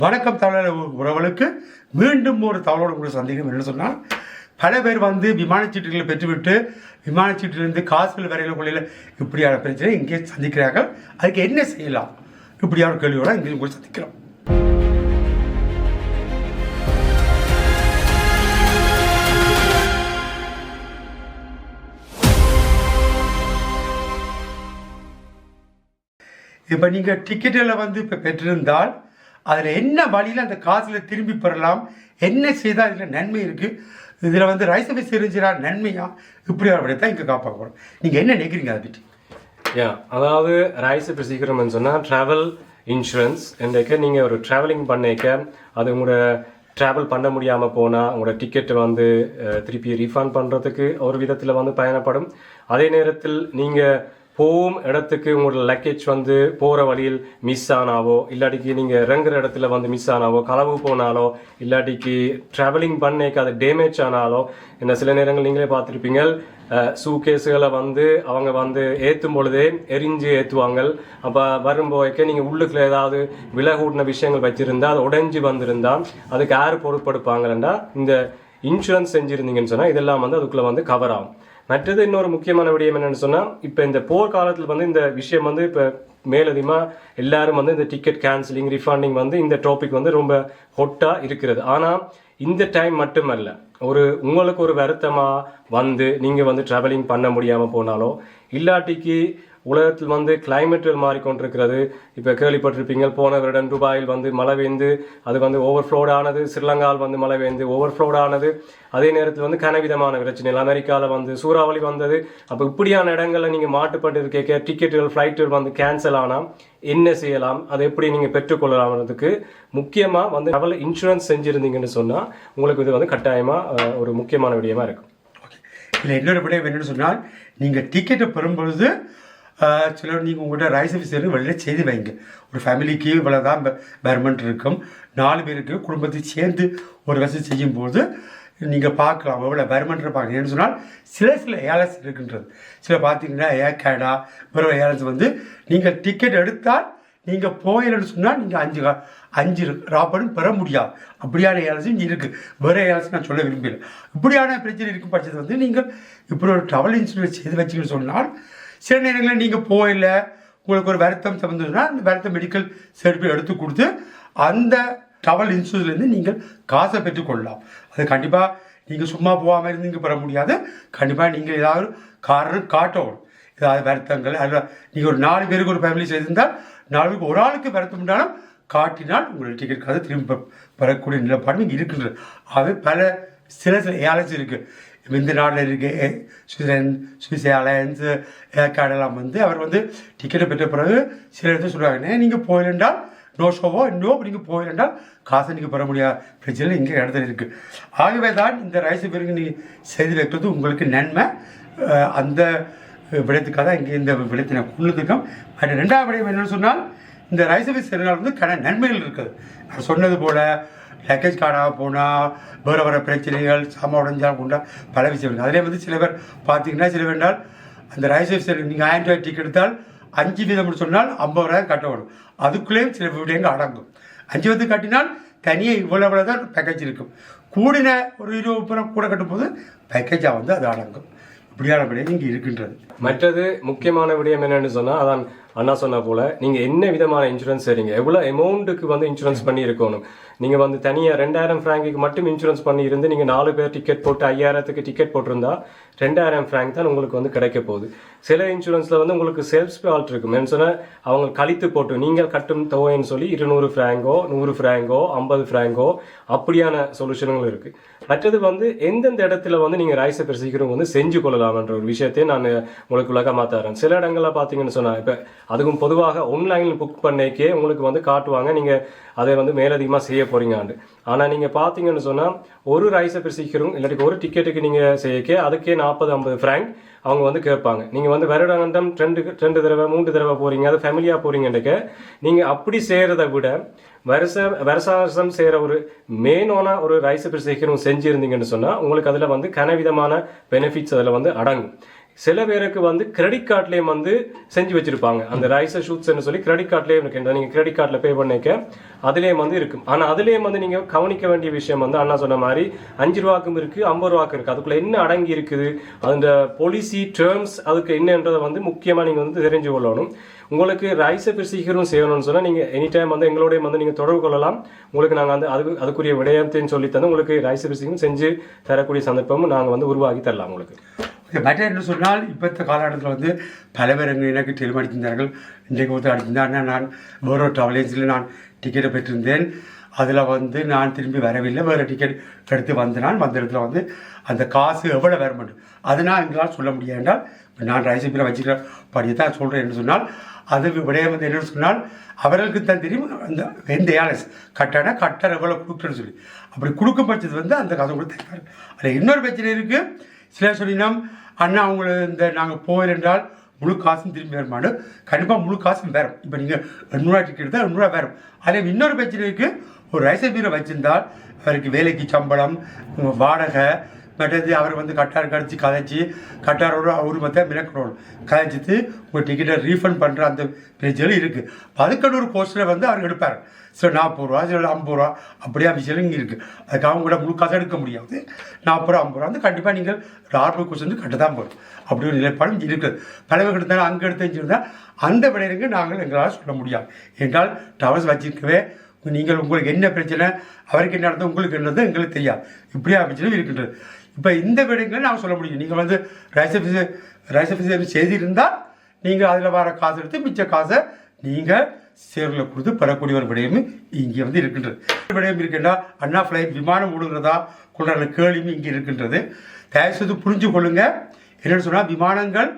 வணக்கம் தமிழக உறவுகளுக்கு மீண்டும் ஒரு தகவலோடு கூட சந்திக்கும் என்ன சொன்னால், பல பேர் விமானச்சீட்டுகளை பெற்றுவிட்டு விமானச்சீட்டிலிருந்து காசுகள் வரையில கொள்ளையில் இப்படியான பிரச்சனை இங்கே சந்திக்கிறார்கள். அதுக்கு என்ன செய்யலாம் இப்படியான கேள்வியோட இங்கே கூட சந்திக்கிறோம். இப்போ நீங்கள் டிக்கெட்டில் இப்போ பெற்றிருந்தால் அதில் என்ன வழியில் அந்த காசில் திரும்பி பெறலாம், என்ன செய்தால் இதில் நன்மை இருக்குது, இதில் ரைஸ் தெரிஞ்சிடா நன்மையா, இப்படி தான் இங்கே காப்பாற்ற போகிறோம். நீங்கள் என்ன நினைக்கிறீங்க அதை பற்றி? அதாவது ரைஸ் இப்போ சீக்கிரம்னு சொன்னால் ட்ராவல் இன்சூரன்ஸ் என்றைக்கு நீங்கள் ஒரு ட்ராவலிங் பண்ணிக்க அது உங்களோட ட்ராவல் பண்ண முடியாமல் போனால் உங்களோட டிக்கெட்டை திருப்பி ரீஃபண்ட் பண்ணுறதுக்கு ஒரு விதத்தில் பயணப்படும். அதே நேரத்தில் நீங்கள் போகும் இடத்துக்கு உங்களோட லக்கேஜ் போகிற வழியில் மிஸ் ஆனாவோ, இல்லாட்டிக்கு நீங்கள் இறங்குற இடத்துல மிஸ் ஆனாவோ, களவு போனாலோ, இல்லாட்டிக்கு ட்ராவலிங் பண்ணேக்கு அது டேமேஜ் ஆனாலோ, என்ன சில நேரங்கள் நீங்களே பார்த்துருப்பீங்க, சூகேஸுகளை அவங்க ஏற்றும் பொழுதே எரிஞ்சு ஏற்றுவாங்க. அப்போ வரும்போது நீங்கள் உள்ளுக்குள்ள ஏதாவது விலை கூட்டின விஷயங்கள் வச்சுருந்தா அது உடைஞ்சு வந்திருந்தால் அதுக்கு யார் பொறுப்படுப்பாங்கன்னா இந்த இன்சூரன்ஸ் செஞ்சுருந்தீங்கன்னு சொன்னால் இதெல்லாம் அதுக்குள்ளே கவர் ஆகும். மற்றது இன்னொரு முக்கியமான விடயம் என்னன்னு சொன்னால், இப்போ இந்த போர்க்காலத்தில் இந்த விஷயம் இப்போ மேலதிகமாக எல்லாரும் இந்த டிக்கெட் கேன்சலிங் ரிஃபண்டிங் இந்த டாபிக் ரொம்ப ஹொட்டாக இருக்கிறது. ஆனால் இந்த டைம் மட்டுமல்ல, உங்களுக்கு ஒரு வருத்தமாக நீங்கள் ட்ராவலிங் பண்ண முடியாமல் போனாலோ, இல்லாட்டிக்கு உலகத்தில் கிளைமேட்டில் மாறிக்கொண்டிருக்கிறது. இப்போ கேள்விப்பட்டிருப்பீங்க, போன வருடம் துபாயில் மழை பெய்ந்து அது ஓவர்ஃப்ளோட் ஆனது, ஸ்ரீலங்காவில் மழை பெய்ந்து ஓவர்ஃப்ளோட் ஆனது. அதே நேரத்தில் கனவிதமான பிரச்சனைகள், அமெரிக்காவில் சூறாவளி வந்தது. அப்போ இப்படியான இடங்களில் நீங்கள் மாட்டுப்பட்டு இருக்க டிக்கெட்டுகள் ஃப்ளைட்டுகள் கேன்சல் ஆனால் என்ன செய்யலாம், அதை எப்படி நீங்கள் பெற்றுக்கொள்ளலாம்ன்றதுக்கு முக்கியமாக ட்ராவல் இன்சூரன்ஸ் செஞ்சுருந்தீங்கன்னு சொன்னால் உங்களுக்கு இது கட்டாயமாக ஒரு முக்கியமான விடயமாக இருக்கும். இல்லை, இன்னொரு விடயம் என்னென்னு சொன்னால், நீங்கள் டிக்கெட்டை பெறும்பொழுது சிலர் நீங்கள் உங்கள்கிட்ட ரைஸ் ஆஃபீஸர் வெளியில் செய்து வைங்க. ஒரு ஃபேமிலிக்கு இவ்வளோ தான் பேர்மெண்ட் இருக்கும், 4 பேருக்கு குடும்பத்தை சேர்ந்து ஒரு வசதி செய்யும்போது நீங்கள் பார்க்கலாம் எவ்வளோ பேர்மெண்ட் இருப்பாங்க. ஏன்னு சொன்னால் சில ஏர்லைன்ஸ் இருக்குன்றது. சில பார்த்தீங்கன்னா ஏர்கேடா வேறு ஏர்லைன்ஸ் நீங்கள் டிக்கெட் எடுத்தால் நீங்கள் போயிடன்னு சொன்னால் நீங்கள் 5 ராப்படும் பெற முடியாது. அப்படியான ஏர்லைன்ஸும் இங்கே இருக்குது. வேறு ஏர்லைன்ஸ் நான் சொல்ல விரும்பல. இப்படியான பிரச்சனை இருக்கும் பட்சத்தை நீங்கள் இப்படி ஒரு ட்ராவல் இன்சூரன்ஸ் செய்து வச்சுக்கணும்னு சொன்னால், சில நேரங்களில் நீங்கள் போயில உங்களுக்கு ஒரு வருத்தம் சம்பந்தம்னா அந்த வருத்தம் மெடிக்கல் சர்டிஃபிகேட் எடுத்து கொடுத்து அந்த ட்ராவல் இன்சூரன்ஸ்லேருந்து நீங்கள் காசை பெற்றுக்கொள்ளலாம். அது கண்டிப்பாக நீங்கள் சும்மா போகாமல் இருந்து நீங்கள் பெற முடியாது. கண்டிப்பாக நீங்கள் ஏதாவது காரணம் காட்டணும். ஏதாவது வருத்தங்கள் அதில் நீங்கள் ஒரு 4 பேருக்கு ஒரு ஃபேமிலி செய்திருந்தால் 4 பேருக்கு ஒரு ஆளுக்கு வருத்தம் உண்டாலும் காட்டினால் உங்களுக்கு டிக்கெட் காசை திரும்ப பெறக்கூடிய நிலப்பாடு இங்கே இருக்கின்றது. ஆகவே சில ஏர்லைன்ஸ் இருக்குது. இந்த நாட்டில் இருக்க சுவிஸ் ஏர்லைன்ஸ் ஏர்கார்டெல்லாம் அவர் டிக்கெட்டை பெற்ற பிறகு சில இடத்துல சொல்லுவாங்க, நீங்கள் போயிடண்டால் நோ ஷோவோ இன்னும் நீங்கள் போயிடண்டால் காசை நீங்கள் பெற முடியாத பிரச்சனை இங்கே இடத்துல இருக்குது. ஆகவே தான் இந்த ரைஸ் பேருக்கு நீங்கள் செய்து வைக்கிறது உங்களுக்கு நன்மை. அந்த விடயத்துக்காக தான் இங்கே இந்த விடயத்தை நான் கொண்டுருக்கோம். பட் 2வது விடயம் என்னென்னு சொன்னால், இந்த ரைஸ் ஆஃபீஸ் செய்கிறனால நன்மைகள் இருக்குது. நான் சொன்னது போல் லக்கேஜ் காணாக போனால் வேறு பிரச்சனைகள் சாமான் உடஞ்சால் கொண்டா பல விஷயம். அதிலே சில பேர் பார்த்தீங்கன்னா சில வேண்டால் அந்த ரைஸ் ஆஃபீஸர் நீங்கள் 1000 ரூபாய் டிக்கெட் எடுத்தால் 5 வீதம் சொன்னால் 50 ரூபாய் கட்ட வரும். அதுக்குள்ளேயும் சில விடயங்கள் அடங்கும். 5 வீதம் கட்டினால் தனியாக இவ்வளோ தான் பேக்கேஜ் இருக்கும். கூடின ஒரு 20 கூட கட்டும்போது பேக்கேஜாக அது அடங்கும். இப்படியான விடயம் இங்கே இருக்கின்றது. மற்றது முக்கியமான விடயம் என்னன்னு சொன்னால், அதான் அண்ணா சொன்ன போல நீங்கள் என்ன விதமான இன்சூரன்ஸ் செய்றீங்க, எவ்வளோ அமௌண்ட்டுக்கு இன்சூரன்ஸ் பண்ணி இருக்கணும். நீங்கள் தனியாக 2000 ஃப்ராங்குக்கு மட்டும் இன்சூரன்ஸ் பண்ணி இருந்து நீங்கள் 4 பேர் டிக்கெட் போட்டு 5000க்கு டிக்கெட் போட்டிருந்தா 2000 ஃப்ராங்க் தான் உங்களுக்கு கிடைக்க போகுது. சில இன்சூரன்ஸில் உங்களுக்கு சேல்ஸ் ஆல்ட் இருக்கும். என்ன சொன்னால் அவங்க கழித்து போட்டு நீங்கள் கட்டும் தொகைன்னு சொல்லி 200 ஃப்ராங்கோ 100 ஃப்ராங்கோ 50 ஃப்ராங்கோ அப்படியான சொல்யூஷன்கள் இருக்குது. மற்றது எந்தெந்த இடத்துல நீங்கள் ரைஸை சீக்கிரம் செஞ்சு கொள்ளலாம்ன்ற ஒரு விஷயத்தையும் நான் உங்களுக்கு விளக்கமாக தரேன். சில இடங்களில் பார்த்தீங்கன்னு சொன்னால், இப்போ அதுக்கும் பொதுவாக ஆன்லைனில் புக் பண்ணிக்கே உங்களுக்கு காட்டுவாங்க நீங்கள் அதை மேலதிகமாக செய்ய போறீங்கன்னு. ஆனால் நீங்கள் பார்த்தீங்கன்னு சொன்னால் ஒரு ரைஸை சீக்கிரம் இல்லாட்டி ஒரு டிக்கெட்டுக்கு நீங்கள் செய்யக்கே அதுக்கே 40-50 ஃப்ராங்க் அவங்க கேட்பாங்க. நீங்கள் வருடாந்தம் 2 தடவை 3 தடவை போகிறீங்க, அது ஃபேமிலியாக போகிறீங்கன்றக்க நீங்கள் அப்படி செய்கிறத விட வருஷம் செய்கிற ஒரு மெயினான ஒரு ரைஸ் சீக்கிரம் செஞ்சுருந்தீங்கன்னு சொன்னால் உங்களுக்கு அதில் கனவிதமான பெனிஃபிட்ஸ் அதில் அடங்கும். சில பேருக்கு வந்து கிரெடிட் கார்ட்லேயும் வந்து செஞ்சு வச்சிருப்பாங்க அந்த ரைசர் ஷூட்ஸ்ன்னு சொல்லி கிரெடிட் கார்ட்லேயும் இருக்கு. நீங்கள் கிரெடிட் கார்டில் பே பண்ணிக்க அதுலேயும் வந்து இருக்கும். ஆனால் அதுலேயும் வந்து நீங்கள் கவனிக்க வேண்டிய விஷயம் வந்து அண்ணா சொன்ன மாதிரி 5 ரூபாக்கும் இருக்குது 50 ரூபாக்கும் இருக்குது. அதுக்குள்ளே என்ன அடங்கி இருக்குது அந்த பாலிசி டேர்ம்ஸ் அதுக்கு என்னன்றதை வந்து முக்கியமாக நீங்கள் வந்து தெரிஞ்சு கொள்ளணும். உங்களுக்கு ரைஸை சீக்கிரம் செய்யணும்னு சொன்னால் நீங்கள் எனி டைம் வந்து எங்களோடையும் வந்து நீங்கள் தொடர்பு கொள்ளலாம். உங்களுக்கு நாங்கள் வந்து அதுக்குரிய விடயத்தையும் சொல்லி தந்து உங்களுக்கு ரைஸை சீக்கிரம் செஞ்சு தரக்கூடிய சந்தர்ப்பமும் நாங்கள் வந்து உருவாக்கி தரலாம் உங்களுக்கு. மற்ற என்று சொன்னால் இப்போத்த காலகட்டத்தில் வந்து பல பேர் எனக்கு டெலிம் அடித்திருந்தார்கள். இன்றைக்கு ஒருத்தர் அடித்திருந்தார். நான் வேறு ஒரு ட்ராவல் ஏஜென்சியில் நான் டிக்கெட்டை பெற்றிருந்தேன். அதில் வந்து நான் திரும்பி வரவில்லை. வேறு டிக்கெட் எடுத்து வந்தேன். வந்த இடத்துல வந்து அந்த காசு எவ்வளோ வர மாட்டேன் அதனால் எங்களால் சொல்ல முடியாது என்றால் நான் ரைஸை வச்சுக்கிற படியை தான் சொல்கிறேன் என்று சொன்னால் அது விடயம் வந்து என்னென்னு சொன்னால் அவர்களுக்கு தான் தெரியும் அந்த எந்த ஏலஸ் கட்டானா கட்டார் எவ்வளோ கொடுக்குறேன்னு சொல்லி அப்படி கொடுக்கும் பட்சத்து வந்து அந்த காசை கொடுத்தாரு. அதில் இன்னொரு பிரச்சனை இருக்குது. சில சொல்லினோம் அண்ணா அவங்கள இந்த நாங்கள் போகிறோம் என்றால் முழு காசும் திரும்பி வரமாடு கண்டிப்பாக முழு காசும் வேறும். இப்போ நீங்கள் 800 டிக்கெட் தான் 800 வேறும். அதே இன்னொரு பிரச்சனை இருக்குது. ஒரு ரைசை பீரை வச்சிருந்தால் அவருக்கு வேலைக்கு சம்பளம் வாடகை மற்றது அவர் வந்து கட்டார் கடிச்சு கதைச்சி கட்டாரோட அவரு மற்ற மினக்கணும் கதைச்சிட்டு உங்கள் டிக்கெட்டை ரீஃபண்ட் பண்ணுற அந்த பிரச்சனை இருக்குது. அதுக்கான ஒரு போஸ்டரை வந்து அவர் எடுப்பார். சில 40 ரூபா சில 50 ரூபா அப்படியே விஷயம் இங்கே இருக்குது. அதுக்கு அவங்க கூட முழு காசு எடுக்க முடியாது. 40 ரூபா 50 ரூபா வந்து கண்டிப்பாக நீங்கள் ஒரு 6 கொஸ்டின் கட்ட தான் போகும். அப்படி ஒரு நிலைப்பாடும் இருக்குது. பலவை எடுத்தாலும் அங்கே எடுத்துருந்தால் அந்த விடையிலுங்க நாங்கள் எங்களால் சொல்ல முடியாது. என்றால் டவர்ஸ் வச்சிருக்கவே நீங்கள் உங்களுக்கு என்ன பிரச்சனை அவருக்கு என்ன நடந்தது உங்களுக்கு என்னது எங்களுக்கு தெரியாது. இப்படியே பிரச்சனை இருக்கின்றது. இப்போ இந்த விடைங்களை நான் சொல்ல முடியும். நீங்கள் வந்து ரைஸ் செய்திருந்தால் நீங்கள் அதில் வர காசு எடுத்து மிச்ச காசை நீங்கள் சேர்வில் கொடுத்து பெறக்கூடிய ஒரு விடயமும் இங்கே வந்து இருக்கின்றது. விடயம் இருக்கின்றா அண்ணா ஃப்ளைட் விமானம் ஓடுகிறதா கொண்டாடுற கேள்வியும் இங்கே இருக்கின்றது. தயவுசெய்து புரிஞ்சு கொள்ளுங்க. என்னென்னு சொன்னால் விமானங்கள்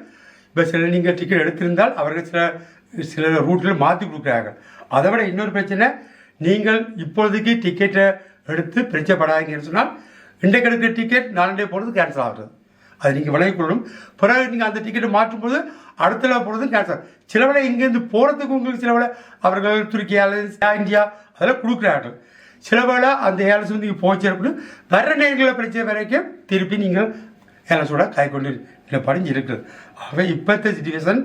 இப்போ சில நீங்கள் டிக்கெட் எடுத்திருந்தால் அவர்கள் சில ரூட்டில் மாற்றி கொடுக்குறாங்க. அதை விட இன்னொரு பிரச்சனை நீங்கள் இப்பொழுதுக்கு டிக்கெட்டை எடுத்து பிரச்சனைப்படாதீங்கன்னு சொன்னால் இன்றைக்கு எடுக்கிற டிக்கெட் நாளண்டே போகிறது கேன்சல் ஆகுறது. அது நீங்கள் விலகிக் கொள்ளணும். பிறகு நீங்கள் அந்த டிக்கெட்டை மாற்றும்போது அடுத்த போகிறதும் கேன்சல். சில வேளை இங்கேருந்து போகிறதுக்கு உங்களுக்கு சில வேளை அவர்கள் துருக்கி ஏர்லைன்ஸ் இந்தியா அதெல்லாம் கொடுக்குறார்கள். சில வேளை அந்த ஏர்லைன்ஸ் வந்து நீங்கள் போச்சிருக்கணும் வர நேரங்களில் பிரச்சனை வரைக்கும் திருப்பி நீங்கள் ஏர்லைன்ஸோட கை கொண்டு படிஞ்சு இருக்குது. ஆகவே இப்போத்த சிச்சுவேஷன்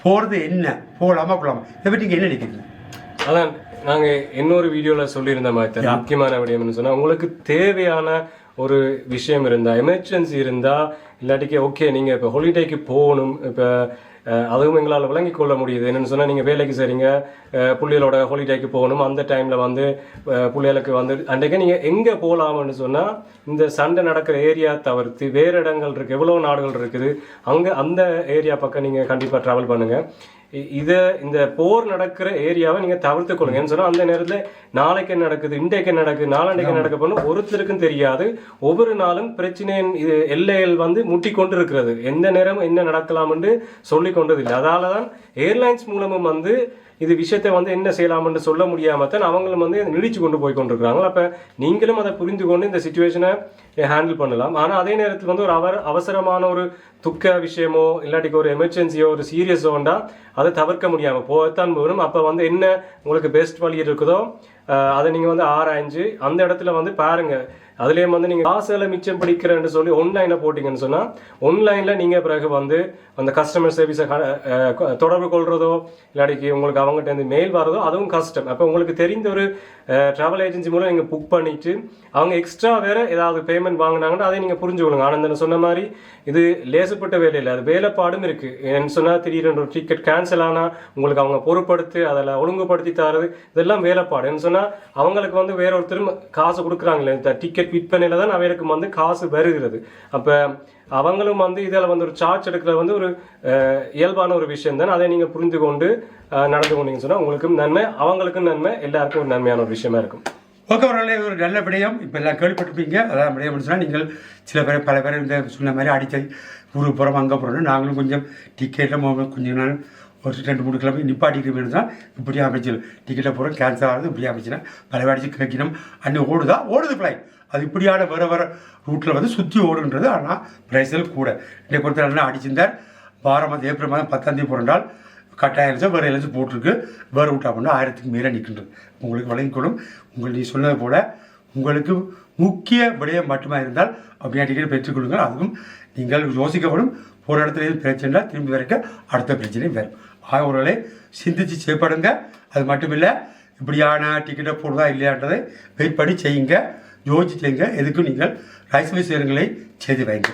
போகிறது என்ன போகலாமா போகலாமா இதை பற்றி நீங்கள் என்ன நினைக்கிறீங்க? அதான் நாங்கள் இன்னொரு வீடியோவில் சொல்லியிருந்த மாதிரி முக்கியமான விடயம்னு சொன்னால் உங்களுக்கு தேவையான ஒரு விஷயம் இருந்தால் எமர்ஜென்சி இருந்தால் இல்லாட்டிக்கு ஓகே நீங்கள் இப்போ ஹாலிடேக்கு போகணும் இப்போ அதுவும் எங்களால் விளங்கி கொள்ள முடியுது. என்னென்னு சொன்னால் நீங்கள் வேலைக்கு சரிங்க பிள்ளைகளோட ஹாலிடேக்கு போகணும் அந்த டைமில் வந்து பிள்ளைகளுக்கு வந்து அன்றைக்கு நீங்கள் எங்கே போகலாம்னு சொன்னால் இந்த சண்டை நடக்கிற ஏரியா தவிர்த்து வேறு இடங்கள் இருக்குது எவ்வளோ நாடுகள் இருக்குது அங்கே அந்த ஏரியா பக்கம் நீங்கள் கண்டிப்பாக ட்ராவல் பண்ணுங்கள். இந்த போர் நடக்கிற ஏரியாவை நீங்கள் தவிர்த்து கொள்ளுங்க. ஏன்னு சொன்னால் அந்த நேரத்தில் நாளைக்கு என்ன நடக்குது இன்றைக்கு என்ன நடக்குது நாளன்றைக்கு நடக்க போகணும் ஒருத்தருக்கும் தெரியாது. ஒவ்வொரு நாளும் பிரச்சனையின் இது எல்லைகள் வந்து முட்டி கொண்டு இருக்கிறது. எந்த நேரம் என்ன நடக்கலாம் என்று சொல்லி கொண்டது இல்லை. அதால தான் ஏர்லைன்ஸ் மூலமும் வந்து இது விஷயத்தை வந்து என்ன செய்யலாம்னு சொல்ல முடியாம தான் அவங்களும் வந்து நிடிச்சு கொண்டு போய் கொண்டிருக்கிறாங்க. அப்போ நீங்களும் அதை புரிந்து கொண்டு இந்த சிச்சுவேஷனை ஹேண்டில் பண்ணலாம். ஆனால் அதே நேரத்தில் வந்து ஒரு அவசரமான ஒரு துக்க விஷயமோ இல்லாட்டிக்கு ஒரு எமர்ஜென்சியோ ஒரு சீரியஸோண்டா அதை தவிர்க்க முடியாமல் போகத்தான் போகணும். அப்போ வந்து என்ன உங்களுக்கு பெஸ்ட் வழி இருக்குதோ அதை நீங்கள் வந்து ஆராய்ஞ்சு அந்த இடத்துல வந்து பாருங்கள். அதுலேயும் வந்து நீங்கள் காசுகளை மிச்சம் பிடிக்கிறேன்னு சொல்லி ஆன்லைனில் போட்டிங்கன்னு சொன்னால் ஆன்லைனில் நீங்கள் பிறகு வந்து அந்த கஸ்டமர் சர்வீஸை தொடர்பு கொள்றதோ இல்லாட்டிக்கு உங்களுக்கு அவங்ககிட்ட இருந்து மெயில் வரதோ அதுவும் கஷ்டம். அப்போ உங்களுக்கு தெரிந்த ஒரு ட்ராவல் ஏஜென்சி மூலம் நீங்கள் புக் பண்ணிவிட்டு அவங்க எக்ஸ்ட்ரா வேறு ஏதாவது பேமெண்ட் வாங்கினாங்கன்னா அதை நீங்கள் புரிஞ்சுக்கொள்ளுங்க. ஆனந்தன் சொன்ன மாதிரி இது லேசுப்பட்ட வேலை இல்லை, அது வேலைப்பாடும் இருக்குது. ஏன்னு சொன்னால் திடீரென்று ஒரு டிக்கெட் கேன்சல் ஆனால் உங்களுக்கு அவங்க பொறுப்படுத்தி அதில் ஒழுங்குபடுத்தி தரது இதெல்லாம் வேலைப்பாடு. என்ன சொன்னால் அவங்களுக்கு வந்து வேற ஒருத்தரும் காசு கொடுக்குறாங்களே இந்த டிக்கெட் விற்பனையில் தான் அவருக்கு வந்து காசு வருகிறது. அப்போ அவங்களும் வந்து இதில் வந்து ஒரு சார்ஜ் எடுக்கிறது வந்து ஒரு இயல்பான ஒரு விஷயம் தான். அதை நீங்கள் புரிந்து கொண்டு நடந்து கொண்டீங்கன்னு சொன்னால் உங்களுக்கும் நன்மை அவங்களுக்கும் நன்மை எல்லாருக்கும் ஒரு நன்மையான ஒரு விஷயமா இருக்கும். ஓகே, ஒரு நல்ல விடயம். இப்போ எல்லாம் கேள்விப்பட்டிருப்பீங்க. அதான் விடயம் சொன்னால் நீங்கள் சில பேர் பல பேர் இந்த சொன்ன மாதிரி அடித்த ஊருக்கு போகிறோம் அங்கே போகிறோம் நாங்களும் கொஞ்சம் டிக்கெட்டில் கொஞ்சம் நாள் ஒரு 2-3 கிலோ நிப்பாட்டிக்கிறோம் தான் இப்படி அமைச்சு டிக்கெட்டை போகிறோம் கேன்சல் ஆகுது இப்படி அமைச்சுன்னா பல அடிச்சு கேட்கணும் அன்னை ஓடுது ஃப்ளைட் அது இப்படியான வேறு ரூட்டில் வந்து சுற்றி ஓடுன்றது. ஆனால் ப்ரைஸில் கூட இன்றைக்கு ஒருத்தர் நல்லா அடிச்சிருந்தார். வாரம் ஏப்ரல் மாதம் 10ஆம் தேதி போகிறால் கட்டாயிரம் வேறு எல்லாம் போட்டிருக்கு வேறு ரூட்டாக பண்ணால் 1000க்கு மேலே நிற்கின்றது. உங்களுக்கு வழங்கிக்கொள்ளும். நீ சொன்னது போல் உங்களுக்கு முக்கிய விடயம் மட்டுமா இருந்தால் அப்படியே டிக்கெட் பெற்றுக்கொள்ளுங்கள். அதுவும் நீங்கள் யோசிக்கப்படும் ஒரு இடத்துல எது பிரச்சனை திரும்பி வரைக்கும் அடுத்த பிரச்சனையும் வரும். அவர்களை சிந்தித்து செய்யப்படுங்க. அது மட்டும் இல்லை, இப்படியான டிக்கெட்டை போடுதா இல்லையான்றதை வெயிட் பண்ணி செய்யுங்க, யோசிச்சு செய்யுங்க. எதுக்கும் நீங்கள் ரைஸ் விஷயங்களை செய்து வைங்க.